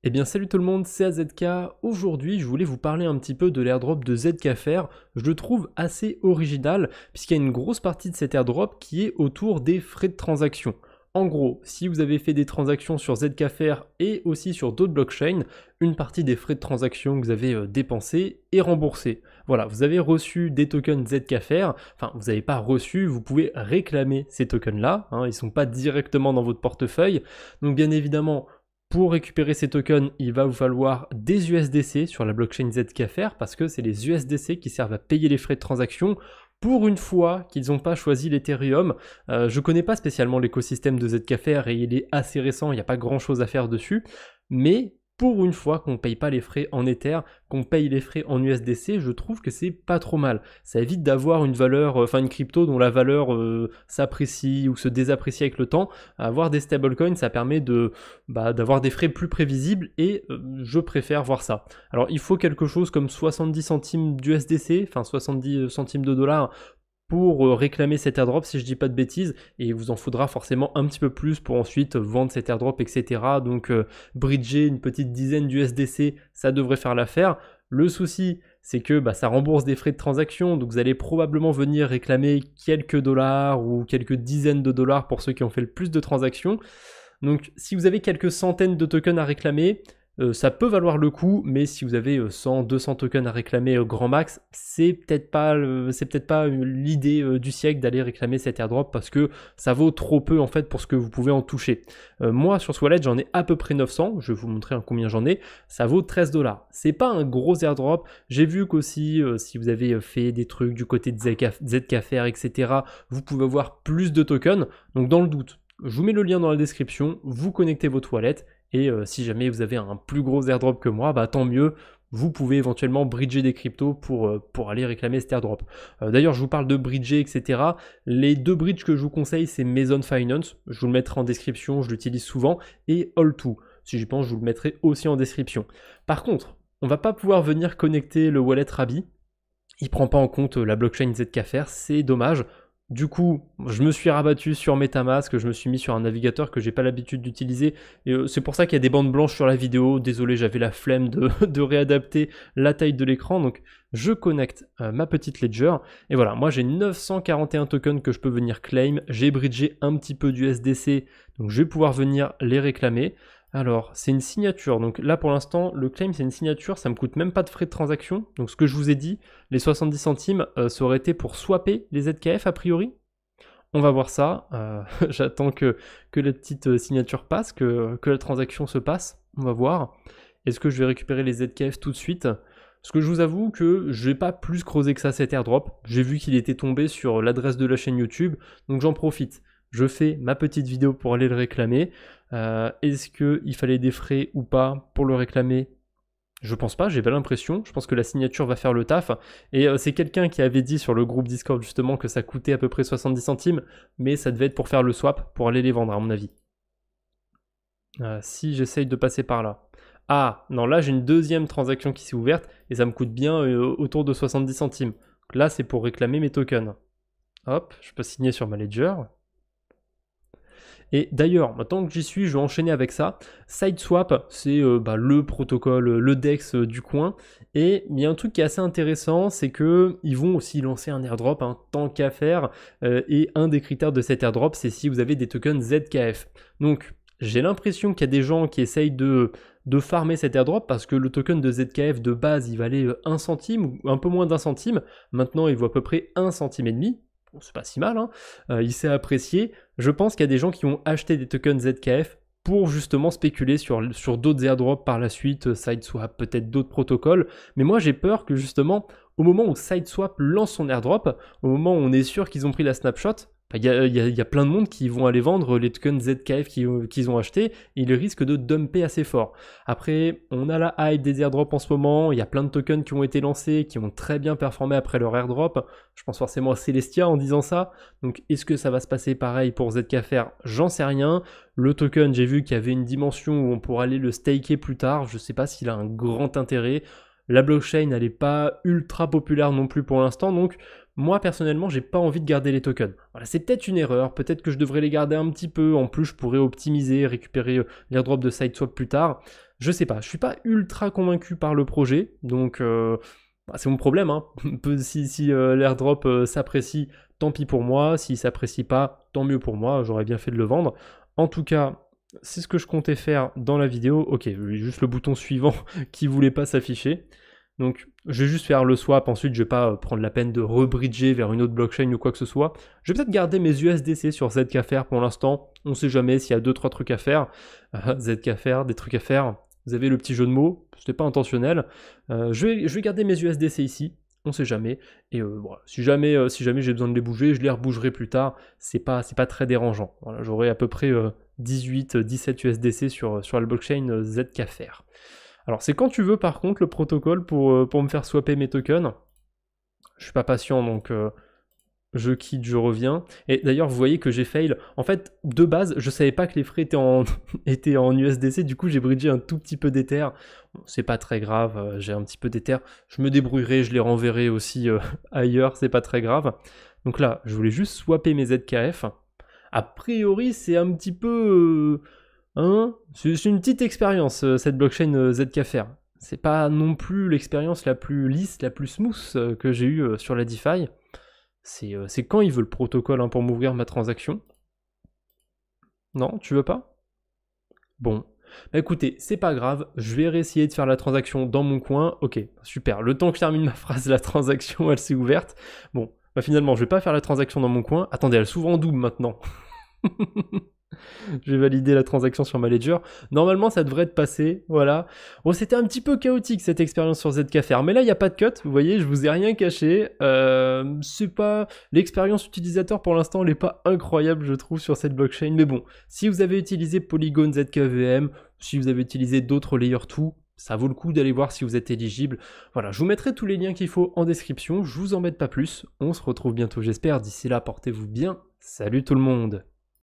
Eh bien salut tout le monde, c'est AZK. Aujourd'hui je voulais vous parler un petit peu de l'airdrop de ZKFR. Je le trouve assez original puisqu'il y a une grosse partie de cet airdrop qui est autour des frais de transaction. En gros, si vous avez fait des transactions sur ZKFR et aussi sur d'autres blockchains, une partie des frais de transaction que vous avez dépensés est remboursée. Voilà, vous avez reçu des tokens ZKFR, enfin vous n'avez pas reçu, vous pouvez réclamer ces tokens-là, ils ne sont pas directement dans votre portefeuille. Donc bien évidemment, pour récupérer ces tokens, il va vous falloir des USDC sur la blockchain ZKFR parce que c'est les USDC qui servent à payer les frais de transaction. Pour une fois qu'ils n'ont pas choisi l'Ethereum, je connais pas spécialement l'écosystème de ZKFR et il est assez récent, il n'y a pas grand chose à faire dessus, mais pour une fois qu'on ne paye pas les frais en Ether, qu'on paye les frais en USDC, je trouve que c'est pas trop mal. Ça évite d'avoir une valeur, une crypto dont la valeur s'apprécie ou se désapprécie avec le temps. Avoir des stablecoins, ça permet d'avoir des frais plus prévisibles et je préfère voir ça. Alors il faut quelque chose comme 70 centimes d'USDC, enfin 70 centimes de dollars pour réclamer cet airdrop si je dis pas de bêtises, et il vous en faudra forcément un petit peu plus pour ensuite vendre cet airdrop, etc. Donc bridger une petite dizaine d'USDC, ça devrait faire l'affaire. Le souci, c'est que ça rembourse des frais de transaction, donc vous allez probablement venir réclamer quelques dollars ou quelques dizaines de dollars pour ceux qui ont fait le plus de transactions. Donc si vous avez quelques centaines de tokens à réclamer, ça peut valoir le coup, mais si vous avez 100, 200 tokens à réclamer au grand max, c'est peut-être pas l'idée du siècle d'aller réclamer cet airdrop parce que ça vaut trop peu en fait pour ce que vous pouvez en toucher. Moi sur ce wallet j'en ai à peu près 900, je vais vous montrer combien j'en ai, ça vaut 13 $. C'est pas un gros airdrop, j'ai vu qu'aussi si vous avez fait des trucs du côté de ZKFR, etc., vous pouvez avoir plus de tokens, donc dans le doute, je vous mets le lien dans la description, vous connectez votre wallet, et si jamais vous avez un plus gros airdrop que moi, tant mieux, vous pouvez éventuellement bridger des cryptos pour aller réclamer cet airdrop. D'ailleurs, je vous parle de bridger, etc. Les deux bridges que je vous conseille, c'est Maison Finance, je vous le mettrai en description, je l'utilise souvent, et All2. Si j'y pense, je vous le mettrai aussi en description. Par contre, on va pas pouvoir venir connecter le wallet Rabi, il prend pas en compte la blockchain ZKFR, c'est dommage. Du coup, je me suis rabattu sur MetaMask, je me suis mis sur un navigateur que j'ai pas l'habitude d'utiliser, et c'est pour ça qu'il y a des bandes blanches sur la vidéo. Désolé, j'avais la flemme de réadapter la taille de l'écran, donc je connecte ma petite ledger, et voilà, moi j'ai 941 tokens que je peux venir claim, j'ai bridgé un petit peu du SDC, donc je vais pouvoir venir les réclamer. Alors, c'est une signature, donc là pour l'instant, le claim c'est une signature, ça me coûte même pas de frais de transaction, donc ce que je vous ai dit, les 70 centimes, ça aurait été pour swapper les ZKF a priori. On va voir ça, j'attends que la petite signature passe, que la transaction se passe, on va voir. Est-ce que je vais récupérer les ZKF tout de suite? Parce que je vous avoue que je n'ai pas plus creusé que ça cet airdrop, j'ai vu qu'il était tombé sur l'adresse de la chaîne YouTube, donc j'en profite. Je fais ma petite vidéo pour aller le réclamer. Est-ce qu'il fallait des frais ou pas pour le réclamer? Je pense pas, j'ai pas l'impression. Je pense que la signature va faire le taf. Et c'est quelqu'un qui avait dit sur le groupe Discord justement que ça coûtait à peu près 70 centimes, mais ça devait être pour faire le swap, pour aller les vendre à mon avis. Si j'essaye de passer par là. Ah, non, là j'ai une deuxième transaction qui s'est ouverte et ça me coûte bien autour de 70 centimes. Donc là c'est pour réclamer mes tokens. Hop, je peux signer sur ma ledger. Et d'ailleurs, maintenant que j'y suis, je vais enchaîner avec ça. SideSwap, c'est le protocole, le DEX du coin. Et il y a un truc qui est assez intéressant, c'est qu'ils vont aussi lancer un airdrop, tant qu'à faire. Et un des critères de cet airdrop, c'est si vous avez des tokens ZKF. Donc, j'ai l'impression qu'il y a des gens qui essayent de farmer cet airdrop parce que le token de ZKF de base, il valait 1 centime ou un peu moins d'1 centime. Maintenant, il vaut à peu près 1,5 centime. Bon, c'est pas si mal, il s'est apprécié. Je pense qu'il y a des gens qui ont acheté des tokens ZKF pour justement spéculer sur d'autres airdrops par la suite, SideSwap, peut-être d'autres protocoles. Mais moi j'ai peur que justement, au moment où SideSwap lance son airdrop, au moment où on est sûr qu'ils ont pris la snapshot, il y a plein de monde qui vont aller vendre les tokens ZKF qu'ils ont achetés, et ils risquent de dumper assez fort. Après, on a la hype des airdrops en ce moment, il y a plein de tokens qui ont été lancés, qui ont très bien performé après leur airdrop. Je pense forcément à Celestia en disant ça. Donc est-ce que ça va se passer pareil pour ZKFR? J'en sais rien. Le token, j'ai vu qu'il y avait une dimension où on pourra aller le staker plus tard, je sais pas s'il a un grand intérêt. La blockchain, elle n'est pas ultra populaire non plus pour l'instant, donc moi personnellement j'ai pas envie de garder les tokens. Voilà, c'est peut-être une erreur, peut-être que je devrais les garder un petit peu, en plus je pourrais optimiser, récupérer l'airdrop de SideSwap plus tard. Je sais pas, je suis pas ultra convaincu par le projet, donc c'est mon problème, hein. Si l'airdrop s'apprécie, tant pis pour moi, s'il s'apprécie pas, tant mieux pour moi, j'aurais bien fait de le vendre. En tout cas, c'est ce que je comptais faire dans la vidéo. Ok, juste le bouton suivant qui voulait pas s'afficher. Donc je vais juste faire le swap, ensuite je vais pas prendre la peine de rebridger vers une autre blockchain ou quoi que ce soit. Je vais peut-être garder mes USDC sur ZKFair pour l'instant, on sait jamais s'il y a 2-3 trucs à faire. ZKFair, des trucs à faire, vous avez le petit jeu de mots, c'était pas intentionnel. Je vais garder mes USDC ici, on sait jamais. Et voilà, si jamais j'ai besoin de les bouger, je les rebougerai plus tard, c'est pas très dérangeant. Voilà, j'aurai à peu près 18-17 USDC sur la blockchain ZKFair. Alors c'est quand tu veux par contre le protocole pour me faire swapper mes tokens. Je suis pas patient donc je quitte, je reviens. Et d'ailleurs vous voyez que j'ai fail. En fait de base je savais pas que les frais étaient en USDC, du coup j'ai bridgé un tout petit peu d'Ether. Bon, c'est pas très grave, j'ai un petit peu d'Ether. Je me débrouillerai, je les renverrai aussi ailleurs, c'est pas très grave. Donc là je voulais juste swapper mes ZKF. A priori c'est un petit peu... c'est une petite expérience, cette blockchain ZKFair. C'est pas non plus l'expérience la plus lisse, la plus smooth que j'ai eue sur la DeFi. C'est quand il veut le protocole pour m'ouvrir ma transaction. Non, tu veux pas? Bon. Bah écoutez, c'est pas grave, je vais réessayer de faire la transaction dans mon coin. Ok, super. Le temps que je termine ma phrase, la transaction, elle s'est ouverte. Bon, bah finalement, je vais pas faire la transaction dans mon coin. Attendez, elle s'ouvre en double maintenant. Je vais valider la transaction sur ma ledger. Normalement, ça devrait être passé, voilà. Bon, c'était un petit peu chaotique cette expérience sur ZKFair, mais là, il n'y a pas de cut, vous voyez, je vous ai rien caché. C'est pas... L'expérience utilisateur, pour l'instant, elle n'est pas incroyable, je trouve, sur cette blockchain. Mais bon, si vous avez utilisé Polygon ZKVM, si vous avez utilisé d'autres Layer 2, ça vaut le coup d'aller voir si vous êtes éligible. Voilà, je vous mettrai tous les liens qu'il faut en description, je vous embête pas plus. On se retrouve bientôt, j'espère. D'ici là, portez-vous bien. Salut tout le monde!